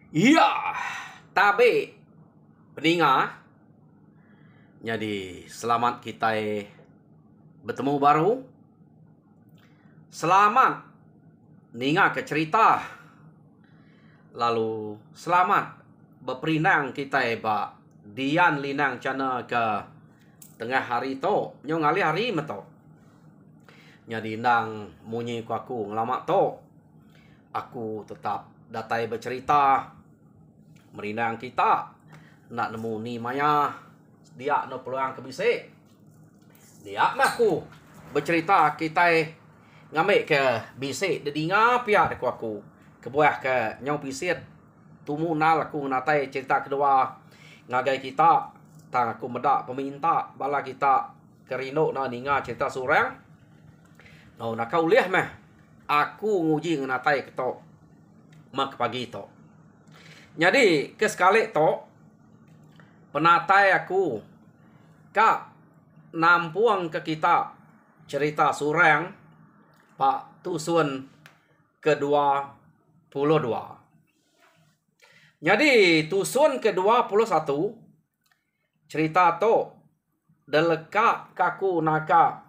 Iya, tabe peninga. Jadi selamat kita bertemu baru. Selamat ninga ke cerita. Lalu selamat berperinang kita ba dian linang cana ke tengah hari to. Nyong ali hari meto. Jadi nang munyi ku aku ngelamak to. Aku tetap datai bercerita. Merinang kita nak nemu ni maya dia no peluang ke bisik dia maku bercerita kita ngambil ke bisik de dinga pihak deku aku kebuah ke nyong bisik tumu nal aku natai cerita kedua ngagai kita tang aku medak peminta bala kita kerino na ninga cerita surang no nak kau liah meh aku nguji ngatai ketok mak pagi to. Jadi ke sekali to penatai aku kak nampuang ke kita cerita surang Pak Tusun ke-22. Jadi Tusun ke-21 cerita to deleka kaku naka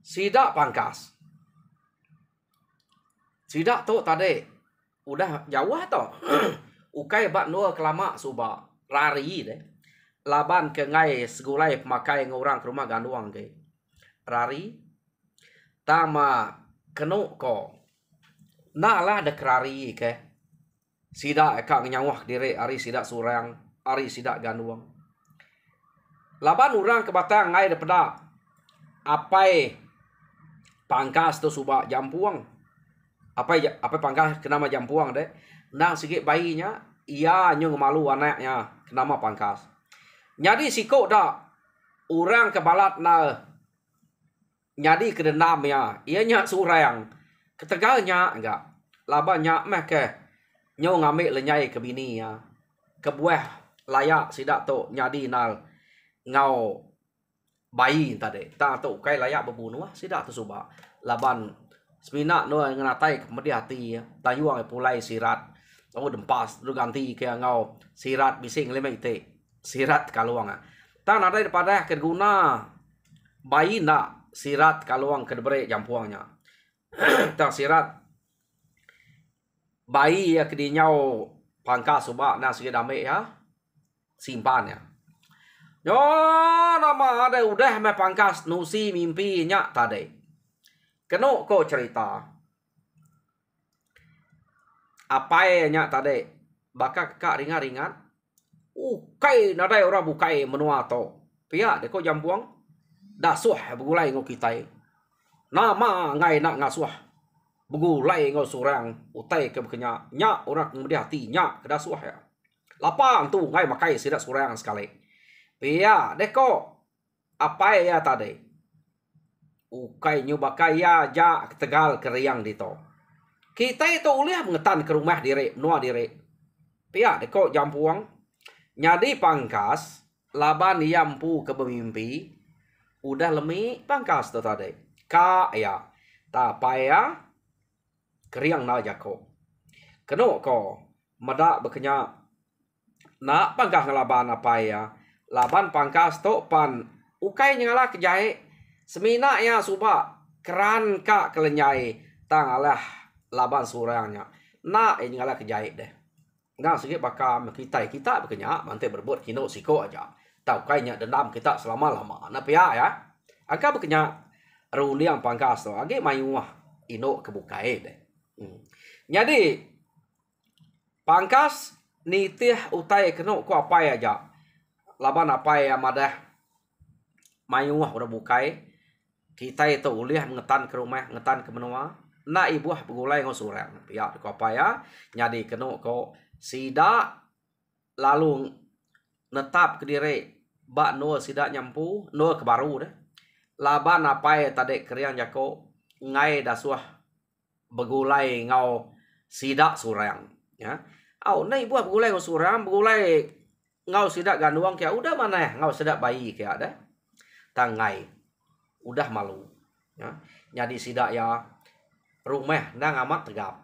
sidak pangkas. Sidak tu tadi udah jauh to. Ukai bak nua kelama suba rari deh. Laban ke ngai segulai pemakai ngorang ke rumah ganduang ke. Rari tama kenu ko. Nak lah de kerari ke. Sidak kak nyawah diri ari sidak surang, ari sidak ganduang. Laban orang ke batang ngai daripada apai pangkas tu suba jampuang. Apa pangkas kenama jampuang deh. Nang sikit bayinya ia nyung malu anaknya kenama pangkas. Jadi sikok dak orang ke balat na nyadi ke denam ya. Ia nyak surang. Ketegalnya enggak. Labanya meh ke nyung ambil lenyai ke bini ya. Kebuah layak sidak tu nyadi nal ngau bayi tadi. Tak tu kai layak berbunuh sidak tu subak. Laban semina no nganatai kemedi hati tayuang pulai sirat oh dempas lu ganti ke ngau sirat bising lema ite sirat kaluang tan ada daripada kedguna bayi nak sirat kaluang kedbre jampuangnya tang sirat bayi ya kedinyau pangkas subak na sige dame ya simpan ya yo nama ada udah me pangkas nusi mimpi nyak tadi. Keno ko cerita. Apa nya tadi? Baka kak ringan-ringan. Ukai nadai orang bukai menua to. Pihak deko jampuang. Dasuh begulai ngo kitai. Nama ngai nak ngasuh. Begulai ngo surang. Utai ke bekenya. Nyak orang kemudian hati. Nyak kedasuh ya. Lapang tu ngai makai sidak surang sekali. Pihak deko. Apa ya tadi? Ukai nyubakai ya ja tegal keriang dito. Kita itu uliah mengetan ke rumah diri, menua diri. Pihak deko jampuang. Nyadi pangkas. Laban yampu ke pemimpi. Udah lemi pangkas tu tadi. Ka ya. Tak payah. Keriang na jako. Keno ko. Medak bekenya. Nak pangkas ngelaban apa ya. Laban pangkas tu pan. Ukai nyala kejahit. Semina ya suba keran kak kelenyai tang alah laban surangnya. Nak ini ngalah kejahit deh. Nah sikit bakal kita berkenyak mantai berbuat kino siko aja. Tahu kayaknya dendam kita selama-lama. Nah pihak ya. Angka berkenyak ruliang pangkas tu. Agi mayuah ino kebukai deh. Jadi pangkas nitih utai keno ku apa aja. Laban apa ya madah mayuah udah bukai. Kita itu uliah ngetan ke rumah, ngetan ke menua. Na ibuah begulai ngo surang. Pihak ko apa ya? Nyadi keno ko sidak lalu netap ke diri bak no sidak nyampu, no ke baru deh. Laban apa ya tadi keriang jako ngai dasuah begulai ngau sidak surang, ya. Au na ibuah begulai ngo surang, begulai ngau sidak ganduang kia udah mana ngau sidak bayi kia ada. Tangai udah malu. Ya. Jadi sidak ya rumah nang amat tegap.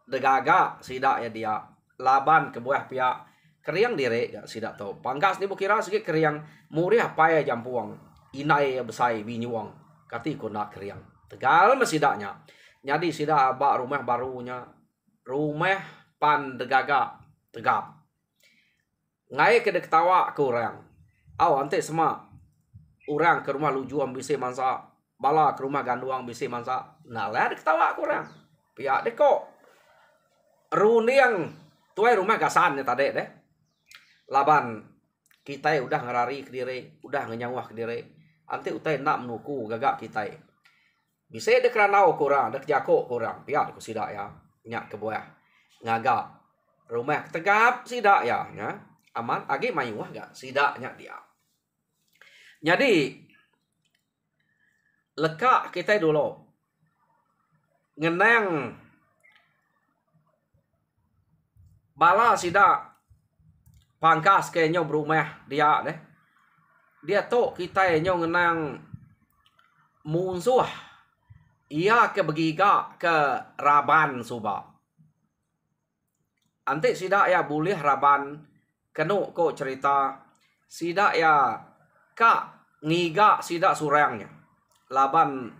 Degaga sidak ya dia laban ke buah pihak keriang dire ya sidak to. Pangkas ni bukira sikit keriang murih apa ya jampuang. Inai ya besai binyuang. Kati ko nak keriang. Tegal mesidaknya. Jadi sidak abak rumah barunya. Rumah pan degaga tegap. Ngai ke ketawa ke orang. Ante semua orang ke rumah lujuang bisi mansa. Bala ke rumah ganduang bisi mansa. Nah lah ketawa ke orang. Pihak dek kok. Runiang tuai rumah gasan ya tadi deh. Laban kita udah ngerari ke diri. Udah ngenyawah ke diri. Ante utai nak menuku gagak kita. Bisa dek ranau ke orang. Dek jako ke orang. Pihak dek sidak ya. Nyak ke buah. Ngagak. Rumah tegap sidak ya. Aman. Agi mayuah gak. Sidaknya dia. Jadi lekak kita dulu ngeneng bala sidak pangkas ke nyo berumah dia deh. Dia tu kita nyo ngeneng musuh ia ke begiga ke raban suba. Ante sidak ya boleh raban kenu ko cerita sidak ya kak ngiga sidak surangnya. Laban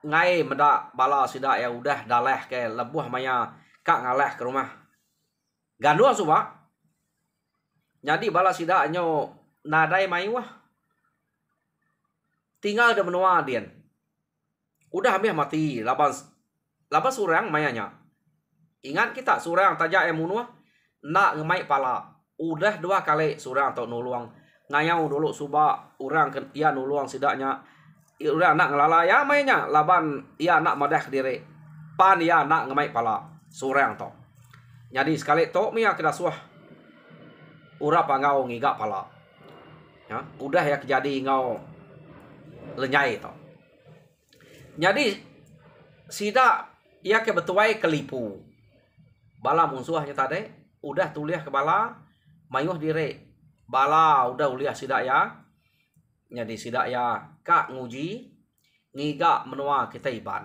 ngai meda bala sidak ya udah daleh ke lebuh maya kak ngaleh ke rumah. Ganduan suba. Jadi bala sidak nyo nadai mayuah. Tinggal de menua dian. Udah ambil mati laban surang mayanya. Ingat kita surang tajak yang munuah nak ngemai pala. Udah 2 kali surang atau nuluang. Ngayau dulu suba orang ia nuluang sidaknya. Udah nak ngelala ya mainnya. Laban ia nak madah diri. Pan ia nak ngemai pala. Surang to. Jadi sekali to mia kena suah. Ura pangau ngigak pala. Ya, udah ya kejadi ngau lenyai to. Jadi sidak ia ke betuai kelipu. Bala musuhnya tadi udah tuliah ke bala mayuh diri. Bala udah uliah sidak ya. Jadi sidak ya kak nguji ngiga menua kita iban.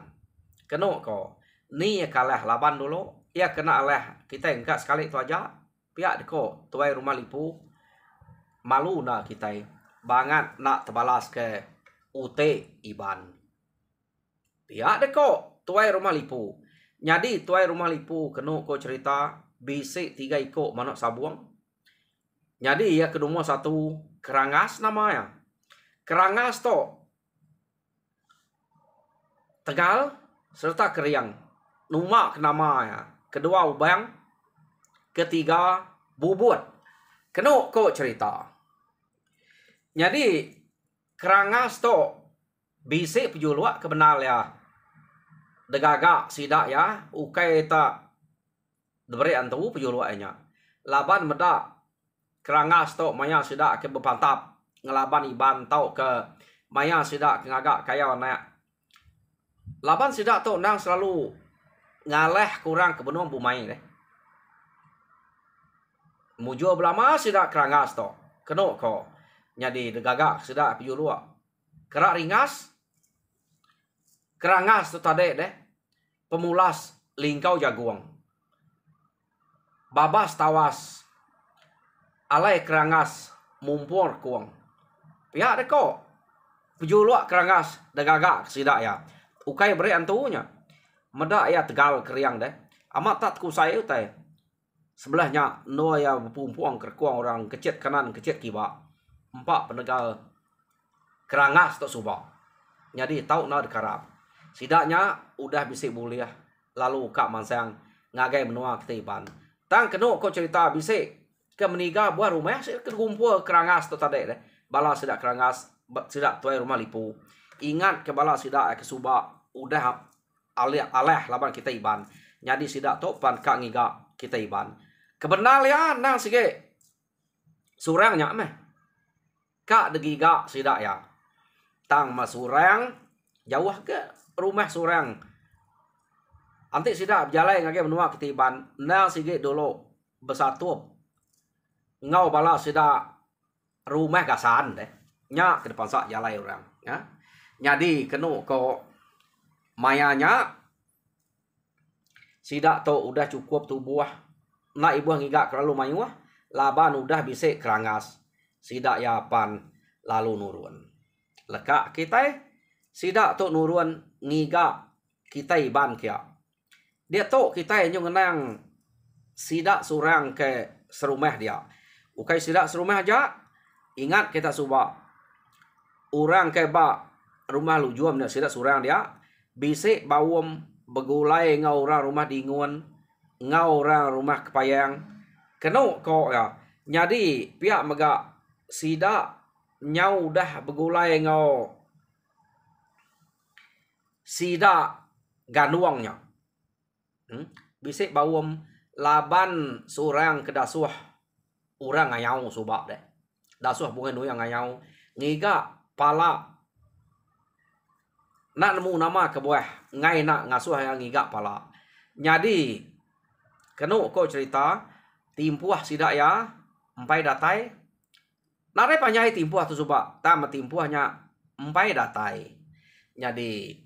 Keno ko ni kalah laban dulu. Ya kena aleh kita enggak sekali itu aja. Pihak deko tuai rumah lipu malu na kita banget nak terbalas ke UT iban. Pihak deko tuai rumah lipu. Jadi tuai rumah lipu keno ko cerita bisik 3 ikut manok sabuang. Jadi ya kedua satu kerangas namanya. Kerangas to Tegal serta keriang. Numak namanya. Kedua ubang. Ketiga bubut. Kena ko cerita. Jadi kerangas to bisik pejuluak kebenal ya. Degagak sidak ya. Ukai tak diberi antu pejuluaknya. Laban medak kerangas to maya sidak ke bepantap ngelaban iban tau ke maya sidak ke ngagak kaya nak. Laban sidak to nang selalu ngaleh kurang ke benung bumai deh. Mujo belama sidak kerangas to. Keno ko. Jadi degagak sidak pijulua. Kerak ringas. Kerangas to tade deh. Pemulas lingkau jaguang. Babas tawas. Alai kerangas mumpur kuang. Pihak deko. Pejuluak kerangas degagak sidak ya. Ukai beri antunya. Medak ya Tegal keriang deh. Amat tak kusai utai. Sebelahnya no ya pumpuang kerkuang orang kecet kanan kecet kiba. 4 penegal kerangas to suba. Jadi tahu na dekarap. Sidaknya udah bisik buliah. Lalu kak mansang ngagai menua ketiban. Tang keno ko cerita bisik ke meniga buah rumah sih kumpul kerangas to tadi deh. Bala sidak kerangas sidak tuai rumah lipu. Ingat ke bala sidak ke suba udah aleh laban kita iban. Jadi sidak to pan kak ngiga kita iban. Kebenal ya nang sige surangnya meh. Kak degiga sidak ya. Tang masurang jauh ke rumah surang. Antik sidak berjalan ngage menua kita iban. Nang sige dulu besatu. Ngau bala sidak rumah gasan deh. Nya ke depan sak jalan orang ya. Jadi kenu ko mayanya sidak to udah cukup tubuh. Nak ibu ngigak terlalu mayuah, laban udah bisa kerangas. Sidak yapan lalu nurun. Lekak kita sidak to nurun ngigak kita iban kia. Dia to kita yang ngenang sidak surang ke serumah dia. Ukai sidak serumah aja, ingat kita subak. Orang ke bak rumah lujuam dia sidak surang dia, bisik bawum begulai ngau orang rumah dingun, ngau orang rumah kepayang. Kenu kok ya. Jadi pihak megak sidak nyau dah begulai ngau sidak ganuangnya. Bisik bawum laban seorang kedasuh orang ngayau subak deh. Dasuh bunga nu yang ngayau ngiga pala nak nemu nama kebuah ngai nak ngasuh yang ngiga pala. Jadi kenu ko cerita timpuah sidak ya empai datai. Nare panyai timpuah tu subak tam timpuahnya empai datai. Jadi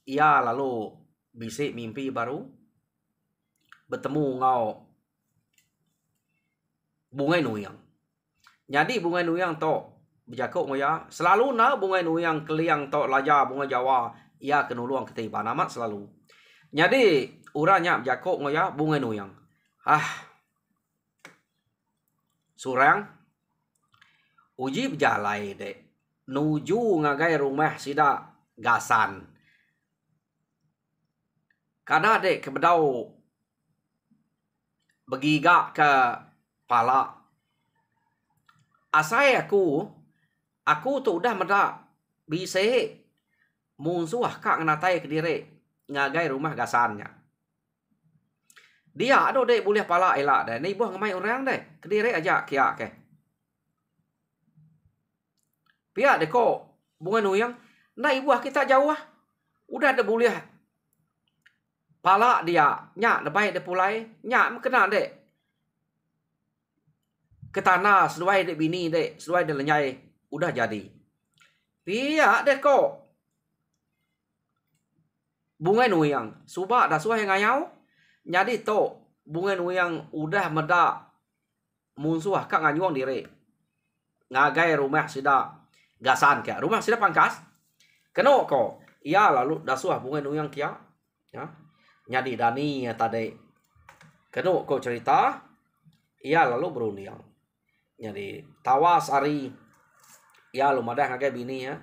ia lalu bisik mimpi baru bertemu ngau bunga nuyang. Jadi bunga nuyang to berjakuk ngoya selalu na bunga nuyang keliang to laja bunga Jawa ia kenuluang ketiban amat selalu. Jadi uranya berjakuk ngoya bunga nuyang. Surang uji berjalai dek nuju ngagai rumah sida gasan. Kada dek kebedau begigak ke pala. Asai aku tu udah meda bisa munsuah kak nganatai ke diri ngagai rumah gasannya. Dia ado dek boleh pala elak deh. Ni buah ngamai orang deh. Ke diri aja kia ke. Pihak dek kok bunga nuyang. Nah ibuah kita jauh. Udah ada boleh pala dia nyak nebai de pulai nyak kena dek ke tanah sesuai dek bini dek sesuai de lenyai udah jadi. Pihak dek kok bunga nuyang subak dah suai ngayau. Jadi to bunga nuyang udah meda munsuah kak nganyuang diri ngagai rumah sida gasan kia rumah sida pangkas keno ko ia lalu dasuah bunga nuyang kia ya. Jadi Dani tadi kenu ko cerita ia lalu berunding. Jadi tawas hari ia lu madah ngagai bini ya.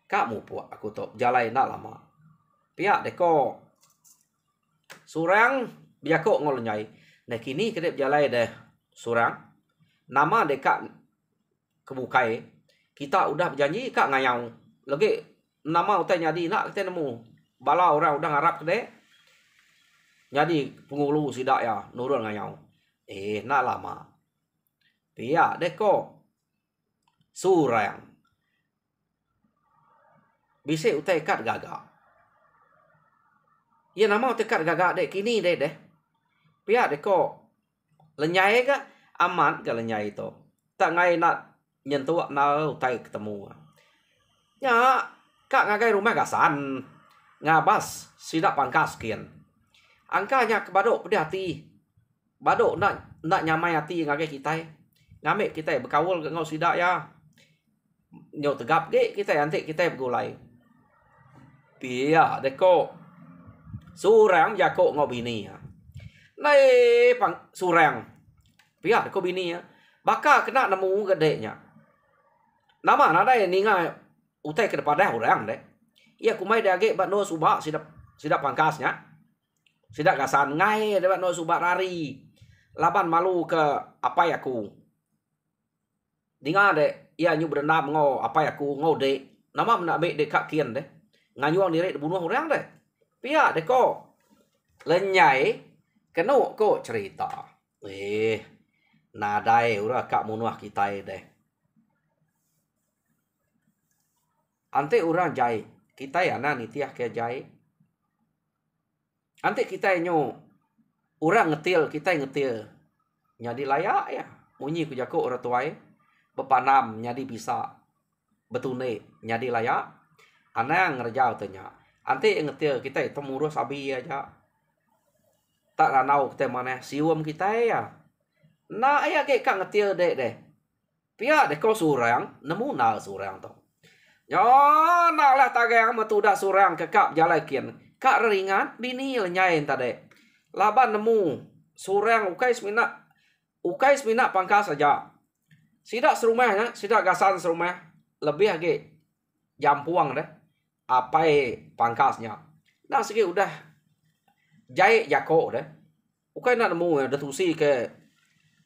Kak mu puak aku to jalai nak lama. Pihak deko surang dia kok ngolnyai. Nah kini kedep jalai deh surang. Nama dekat kebukai kita udah berjanji kak ngayau. Lagi nama utai jadi nak kita nemu. Bala orang udah ngarap kedek. Jadi pengulu sidak ya nurun ngayau. Nak lama. Pihak deko surang. Bisa utai kat gagak. Ya nama utai kat gagak dek kini deh. Pihak deko lenyai ke aman ke lenyai itu. Tak ngai nak nyentuh na utai ketemu. Ya kak ngagai rumah gasan. Ngabas sidak pangkas kian. Angkanya ke badok pedih hati. Badok nak nyamai hati ngagai kita. Ngamek kita berkawal ke ngau sidak ya. Nyo tegap ke kita nanti kita bergulai. Pia deko surang jako ngau bini ya. Nai pang surang. Pia deko bini ya. Baka kena nemu gedenya. Nama nada ninga utai ke depan dah orang deh. Ia kumai dage bano subak sidak pangkasnya. Sidak gasan ngai debat no subak rari. Laban malu ke apa ya ku. Dinga dek ia nyu berendam ngo apa ya ku ngo dek. Nama nak be dek kak kian deh. Nganyuang diri bunuh orang deh. Pia dek ko lenyai kenu ko cerita. Nadai ura kak munuah kita deh. Ante orang jai kita ya na nitiah ke jai. Ante kita nyo orang ngetil kita ngetil. Jadi layak ya. Munyi ku jako orang tuai bepanam jadi bisa betune jadi layak. Anang ngerjau tanya. Ante ngetil kita itu murus abi aja. Tak ranau kita mana siwam kita ya. Nah ayah ke kak ngetil deh. Pihak deh kau surang nemu nal surang tu. Yo nak lah tagang matuda surang ke kap jalakin. Kak ringan bini lenyain tadi. Laban nemu surang ukais mina pangkas saja. Sidak serumahnya, sidak gasan serumah lebih lagi jampuang deh. Apai pangkasnya. Nah segi udah jahit jako deh. Ukai nak nemu ada tusi ke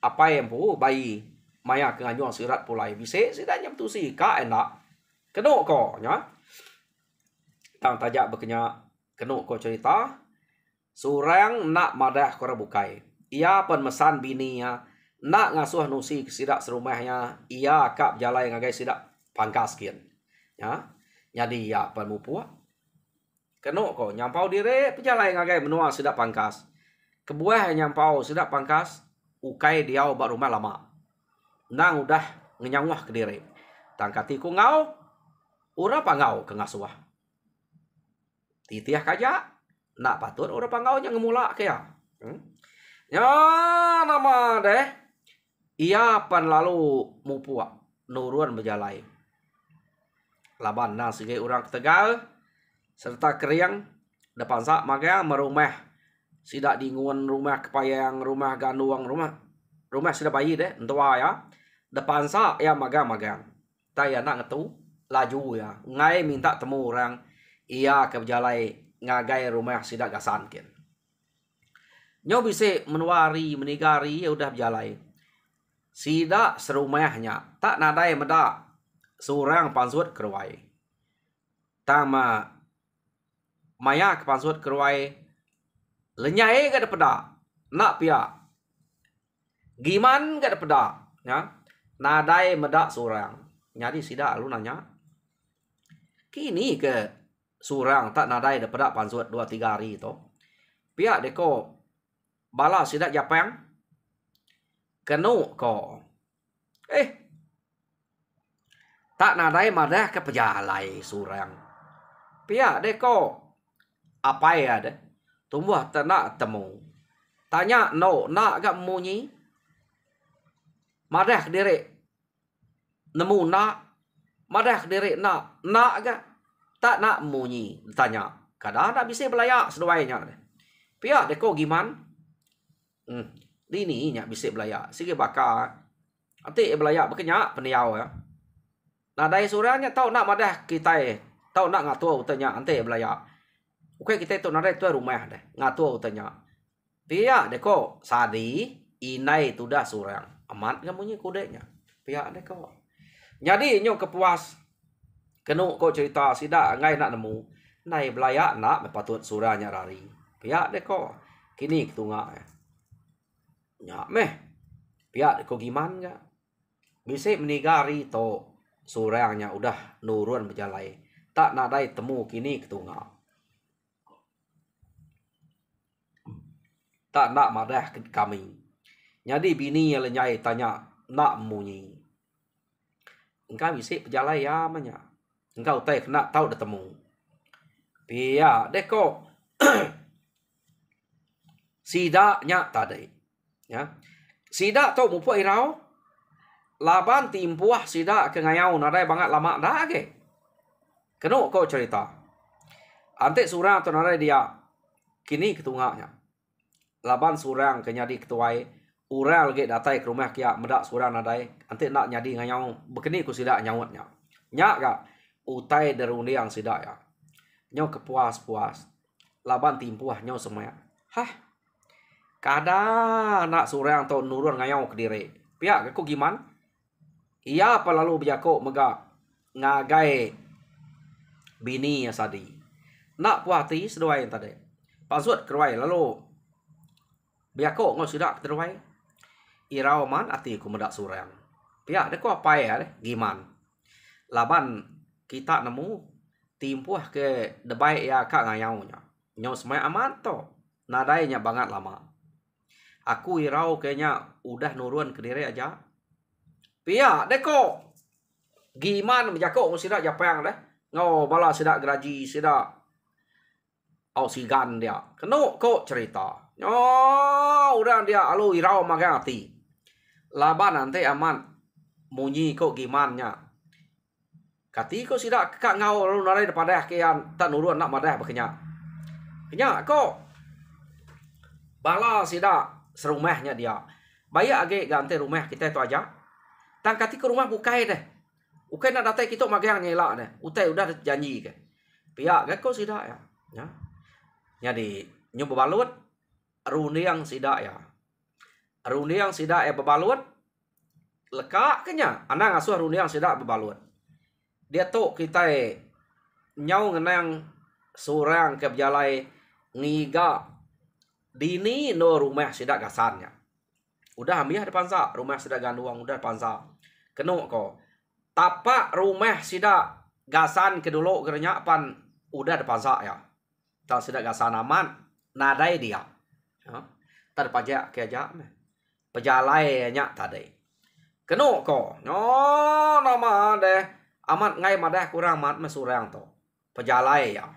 apai yang pu bayi maya ke nganyong sirat pulai bise sidaknya tusi ka enak. Keno ko nya. Tang tajak bekenya keno ko cerita. Surang nak madah kora bukai. Ia pen mesan bininya nak ngasuh nusi sidak serumahnya. Ia kap jalai ngagai sidak pangkas kian. Ya. Jadi ya pen mupua. Keno ko nyampau dire pejalai ngagai menua sidak pangkas. Kebuah nyampau sidak pangkas. Ukai diau bak rumah lama. Nang udah ngenyangwah ke dire. Tangkati ku ngau. Ura pangau ke ngasuah. Titiah kaja. Nak patut ura pangau nya ngemula ke ya. Ya nama deh. Ia pan lalu mupua. Nuruan berjalai. Laban nang sige orang Tegal. Serta keriang. Depan sak maga merumah. Sidak dinguan rumah kepayang. Rumah ganduang rumah. Rumah sidak bayi deh. Entua ya. Depan sak ya magang-magang. Taya nak ngetu. Laju ya. Ngai minta temu orang. Ia ke berjalai. Ngagai rumah sidak gasan kin. Nyo bisa menuari menigari ya udah berjalai. Sidak serumahnya. Tak nadai medak. Seorang pansut keruai. Tama. Maya ke pansut keruai. Lenyai gak ada pedak. Nak pia. Giman gak ada pedak. Ya. Nadai medak seorang. Jadi sidak lu nanya. Kini ke seorang tak nadai ada pedak pansut 2-3 hari itu. Pihak deko. Bala sidak japang. Kenu ko. Tak nadai madah ke pejalai surang. Pihak deko. Apa ya deh. Tumbuh tak temu. Tanya no. Nak gak munyi. Madah diri. Nemu nak. Madah diri nak. Nak gak. Tak nak munyi. Tanya. Kadang tak bisa belayak seduainya deh. Pihak deko giman. Dini nya bisa belayak. Sige bakal. Nanti belayak berkenyak peniau ya. Nadai suranya tahu nak madah kita tahu nak ngatur utanya ante belaya. Oke kita itu nadai tu rumah deh ngatur utanya. Pihak deko sadi inai tu dah surang amat kamunya kudenya. Pihak deko. Jadi nyo kepuas kenu ko cerita sidak ngai nak nemu nai belaya nak patut suranya rari. Pihak deko kini ketunga nya meh. Pihak deko giman ya. Bisa menigari to surangnya udah nurun berjalai. Tak nadai temu kini ketunga. Tak nak madah kami. Jadi bini yang lenyai tanya nak munyi. Engkau bisa berjalai ya manya. Engkau tak nak tahu dah temu. Pia deko. Sidaknya tadi. Ya. Sidak tu mupu irau. Laban timpuah sidak ke ngayau nadai banget lama dah ke. Kenu kau cerita. Ante surang tu nadai dia. Kini ketungaknya. Laban surang ke nyadi ketuai. Urang lagi datai ke rumah kia medak surang nadai. Ante nak nyadi ngayau. Bekini ku sidak nyawutnya. Nyak gak. Utai derundi yang sidak ya. Nyo kepuas-puas. Laban timpuah nyo semua. Hah. Kada nak surang tu nurun ngayau ke diri. Pihak aku gimana? Ia apa lalu bijako mega ngagai bini ya sadi. Nak puati seduai tadi. Pasut keruai lalu bijako ngau sidak keruai. Irau man ati ku medak surang. Pihak deko apa ya deh giman. Laban kita nemu timpuah ke debai ya kak ngayau nya. Nyau semai aman to. Nadainya banget lama. Aku irau kayaknya udah nurun ke diri aja. Pia deko. Giman menjako ngusira japang deh. Ngau bala sidak geraji sidak au sigan dia. Keno ko cerita. Udah dia alu irau magai hati. Laban nanti aman munyi ko gimannya. Kati ko sidak kak ngau lalu narai daripada kian tak nurun nak madah berkenyak. Kenyak ko bala sidak serumahnya dia. Bayak age ganti rumah kita itu aja. Tang kati ke rumah bukai deh. Bukai nak datang kita magang nyela deh. Utai udah janji ke. Pihak ke ko sidak ya. Ya. Jadi nyoba balut runiang sidak ya. Runiang sidak ya bebalut. Lekak kenya. Anang asuh runiang sidak bebalut. Dia tu kita nyau ngenang surang ke berjalai ngiga dini no rumah sidak gasannya. Udah ambil depan sa rumah sidak ganduang udah depan sa. Kenu ko. Tapak rumah sidak gasan kedulu gernya pan udah depan sa ya. Tak sidak gasan aman nadai dia. Ya. Tad pajak ke aja me. Pejalai nya tadi. Kenu ko. Nama deh amat ngai madah kurang mat mesurang to. Pejalai ya.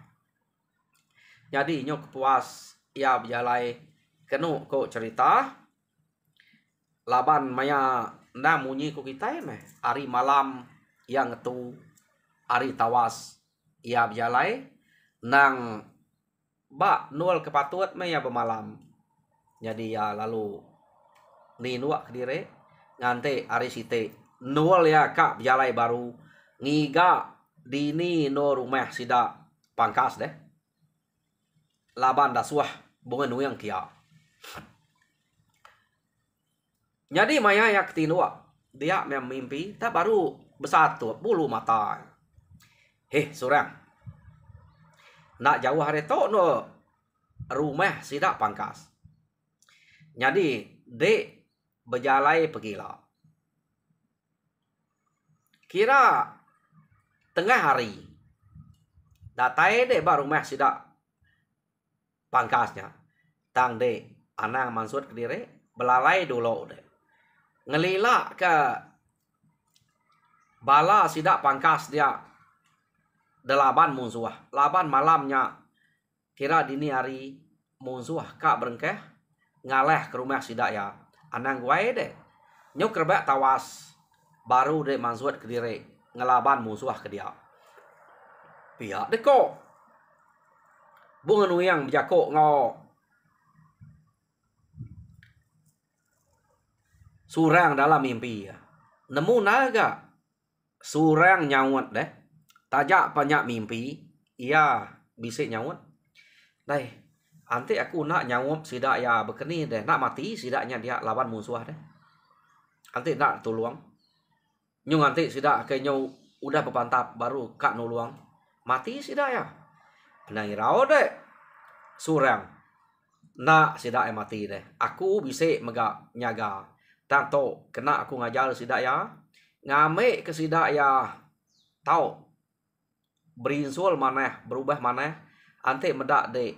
Jadi nyok puas ya pejalai kenu ko cerita laban maya na munyi ko kita meh hari malam yang tu hari tawas ia berjalai nang ba nol kepatut maya bermalam jadi ya lalu ni nuak kedire ngante hari site nol ya kak berjalai baru ngiga dini no rumah sida pangkas deh laban dasuah bunga nuyang kia. Jadi maya ya ketinua dia mimpi tak baru bersatu bulu mata. Surang. Nak jauh hari tu no rumah sidak pangkas. Jadi dek berjalai pergilah. Kira tengah hari. Datai dek baru rumah sidak pangkasnya. Tang dek anang mansud ke diri belalai dulu dek. Ngelilak ke bala sidak pangkas dia delaban musuh. Laban malamnya kira dini hari musuh kak berengkeh ngaleh ke rumah sidak ya. Anang guai deh. Nyuk kerbak tawas baru deh mansud ke diri ngelaban musuh ke dia. Pihak deh kok. Bunga nuyang berjakok ngau surang dalam mimpi ya. Nemu naga surang nyawut deh. Tajak banyak mimpi. Ia bisa nyawut. Dai, nanti aku nak nyawut sidak ya berkeni deh. Nak mati sidaknya dia lawan musuh deh. Nanti nak tolong. Nyung nanti sidak ke nyau udah berpantap baru kak nuluang. Mati sidak ya. Penang irau deh. Surang. Nak sidak ya mati deh. Aku bisa megak nyaga. Tang to kena aku ngajar sidak ya. Ngame ke sidak ya. Tahu. Berinsul maneh. Berubah maneh. Ante medak de.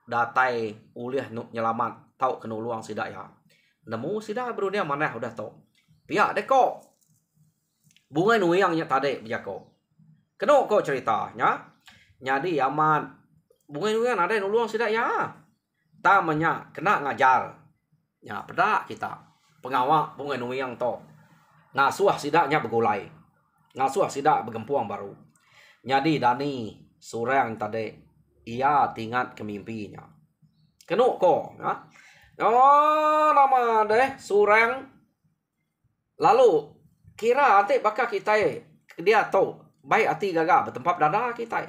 Datai ulih nyelamat. Tahu kena luang sidak ya. Nemu sidak berunia maneh udah tahu. Pihak deh kok. Bunga nuyangnya tadi berjako. Kena kok ceritanya. Jadi aman. Bunga nuyang ada nuluang sidak ya. Tamanya kena ngajar. Ya pedak kita. Pengawak bunga nuyang to. Ngasuh sidaknya bergulai. Ngasuh sidak bergempuang baru. Jadi Dani surang tadi. Ia tingkat ke mimpinya. Kena kok. Ya. Nama deh surang. Lalu kira hati bakal kita dia tahu baik hati gagal bertempat dada kita.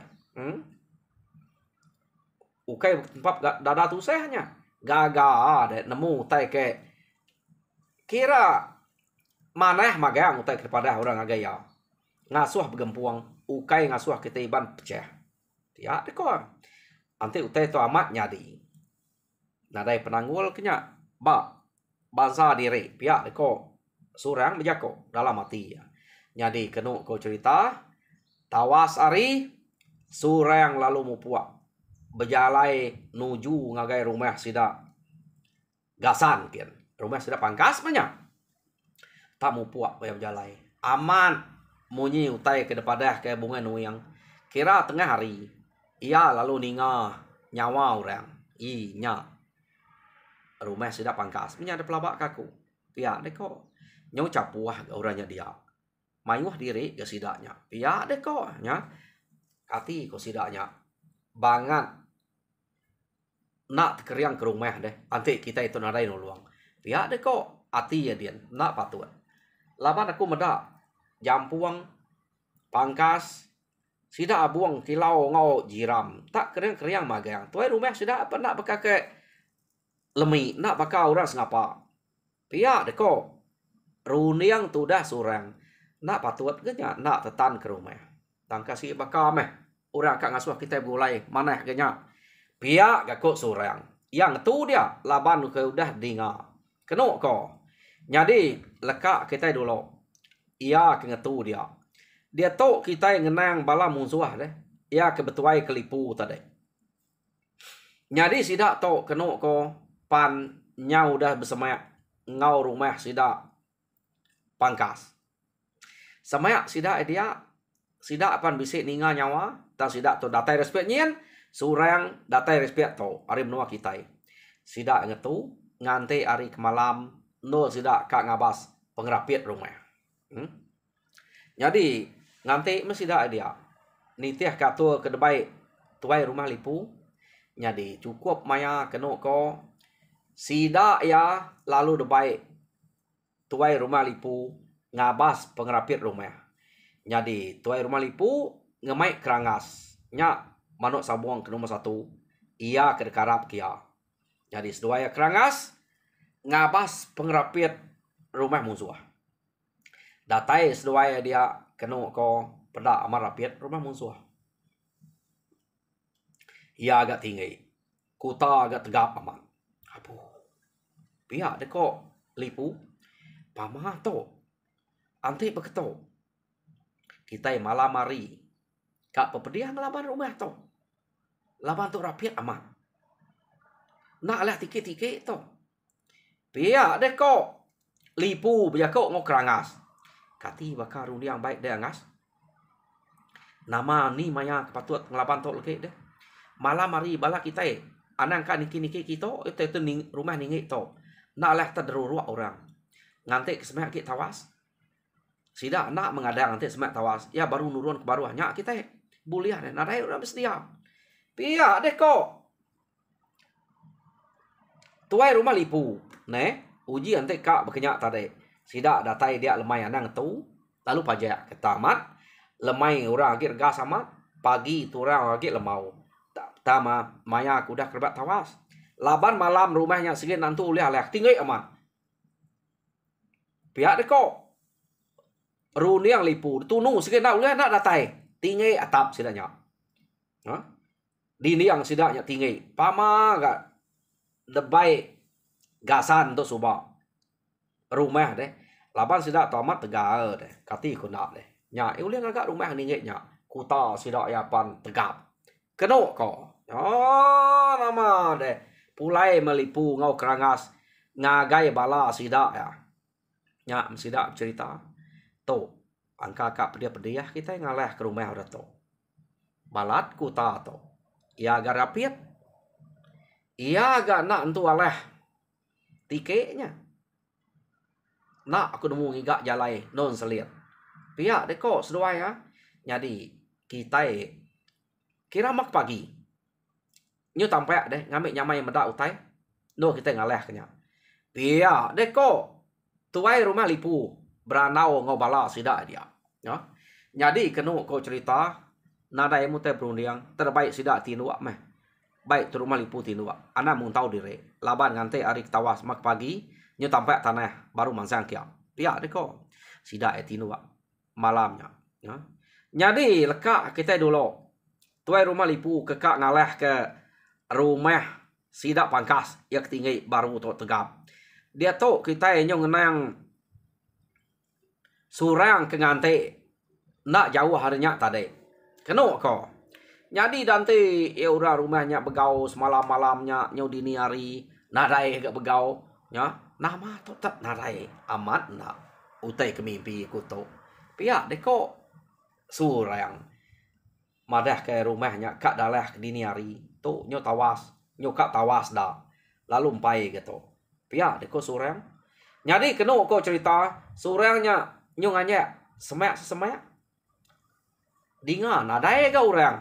Ukai bertempat dada tu sehnya gagal deh nemu tai ke kira maneh magang utai kepada orang agaya ngasuh bergempuang ukai ngasuh kita iban pecah. Ya dekor. Nanti utai tu amat nyadi. Nadai penanggul kenya ba bangsa diri pihak dekor. Surang berjako dalam hati ya. Jadi kena kau cerita tawas ari surang lalu mupuak berjalai nuju ngagai rumah sidak gasan kian. Rumah sidak pangkas banyak. Tak mupuak berjalai. Aman munyi utai ke depadah ke bunga nuyang. Kira tengah hari. Ia lalu ninga nyawa orang. Nya rumah sudah pangkas. Punya ada pelabak kaku. Pihak deh kok. Nyau capuah orangnya dia. Mayuh diri ke sidaknya. Pihak deh kok. Nya. Kati ko sidaknya. Bangat. Nak keriang ke rumah deh. Nanti kita itu nadai nuluang. Pihak deh kok. Ati ya dia. Nak patut. Laban aku medak. Jampuang. Pangkas. Sida abuang kilau ngau jiram. Tak keriang-keriang magang. Tuai rumah sida apa nak pakai lemi. Nak pakai orang sengapa. Pihak deko. Runiang tu dah surang. Nak patut kenya. Nak tetan ke rumah. Tang kasih bakal meh. Orang kat ngasuh kita mulai. Mana kenya. Pihak gakut surang. Yang tu dia. Laban ke udah dengar. Kenok ko. Jadi lekak kita dulu. Ia kengetu dia. Dia tahu kita yang ngenang bala musuh deh. Ia kebetuai kelipu tadi. Jadi sidak tahu kenok ko pan nyau dah bersama ngau rumah sidak pangkas. Semayak sidak dia sidak pan bisik ninga nyawa dan sidak tu datai respect nyen surang datai respect tu ari menua kita. Sidak ngetu ngante ari kemalam no sidak kak ngabas pengrapiat rumah. Jadi nganti mesti dah dia. Nitiah katua ke debai tuai rumah lipu. Jadi cukup maya kena ko. Sida ya lalu debai tuai rumah lipu ngabas pengerapit rumah. Jadi tuai rumah lipu ngemai kerangas. Nya manuk sabuang ke nomor 1. Ia ke dekarap kia. Jadi seduaya kerangas ngabas pengerapit rumah musuh. Datai seduaya dia kena ko pada amar rapiat rumah musuh. Ia agak tinggi. Kuta agak tegap aman. Abu. Pihak dek ko lipu. Pamah to. Anti beketo. Kita malam hari. Kak pepediah ngelaban rumah to. Laban tu rapiat aman. Nak lah tikit-tikit to. Pihak dek ko lipu berjakok ngokerangas. Kati bakar rundi yang baik dia ngas. Nama ni maya kepatut ngelaban tok leke deh. Malam hari bala kita anang ka niki-niki kita itu rumah ningi to. Nak lah terderuruk orang. Nganti kesemak kita tawas. Sida nak mengadang nanti semak tawas. Ya baru nurun ke baruahnya kita buliah deh. Nadai orang bersedia. Pihak deh kok. Tuai rumah lipu. Ne, uji nanti kak berkenyak tadi. Sida datai dia lemai anang tu. Lalu pajak ke tamat. Lemai orang agak gas amat. Pagi tu orang agak lemau. Tama maya aku dah kerbat tawas. Laban malam rumahnya segini nantu ulih alih. Tinggi amat. Pihak deko. Runi yang lipu. Tunu segini nak ulih nak datai. Tinggi atap sidanya. Dini yang sidanya tinggi. Pama agak. Debai gasan tu subak. Rumah deh. Laban sidak tamat tegar deh. Kati ku nak deh. Nya, ulih agak rumah ni nya. Kuta sidak yapan tegap. Kenok ko. Oh, nama deh. Pulai melipu ngau kerangas. Ngagai bala sidak ya. Nya, sidak cerita. Tu. Angka kak pedia-pedia kita ngalah ke rumah udah tu. Balat kuta tu. Ia agak rapiat. Ia agak nak entu alah. Tiketnya. Nak aku nemu ngigak jalai non selit. Pihak deko seduai ya. Jadi kita kira mak pagi. Nyu tampak deh ngambil nyamai medak utai. No kita ngalah kenya. Pihak deko tuai rumah lipu beranau ngobala sidak dia. Ya. Jadi kenu ko cerita nada emu teh berundiang terbaik sidak tinuak meh. Baik tu rumah lipu tinuak. Ana mun tahu diri. Laban ngante arik tawas mak pagi. Nyu tampak tanah baru mansang kia. Pihak deko. Sidak etinua malamnya. Ya. Jadi lekak kita dulu. Tuai rumah lipu kekak ngalah ke rumah sidak pangkas. Yang tinggi baru tu tegap. Dia tu kita yang ngenang surang ke ngante. Nak jauh harinya tadi. Kenok ko. Jadi nanti ya orang rumahnya begau semalam-malamnya nyau dini hari. Nadai ke begau. Ya. Nama tetap narai amat nak utai ke mimpi kuto. Pihak deko surang. madah ke rumahnya kak dalah dini hari tu nyo tawas nyo kak tawas dah lalu empai gitu pia deko surang jadi keno ko cerita surangnya nyo nganya semak dingan ada ga orang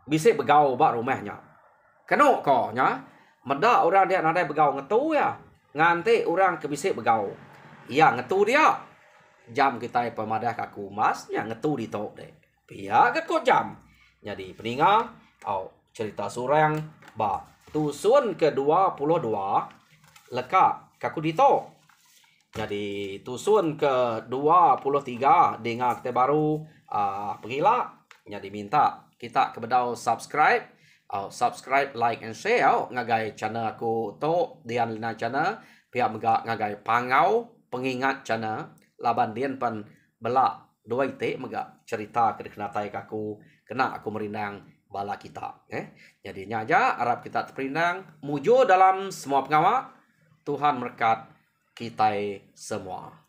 bisa begau bak rumahnya keno ko nya meda orang dia nadai begau ngetu ya nganti orang ke bisa begau iya ngetu dia jam kita pemadah kaku masnya ngetu di tok deh pia ke ko jam jadi peninga cerita surang ba tusun ke-22 leka kaku di tok jadi tusun ke-23 dengan kita baru pengila jadi minta kita kebedau subscribe like and share ngagai channel aku to Dian Lina channel pihak mega ngagai pangau pengingat channel laban dian pan bela dua ite mega cerita kedekenatai kaku kena aku merindang bala kita jadinya aja harap kita terperindang mujo dalam semua pengawak Tuhan berkat kita semua.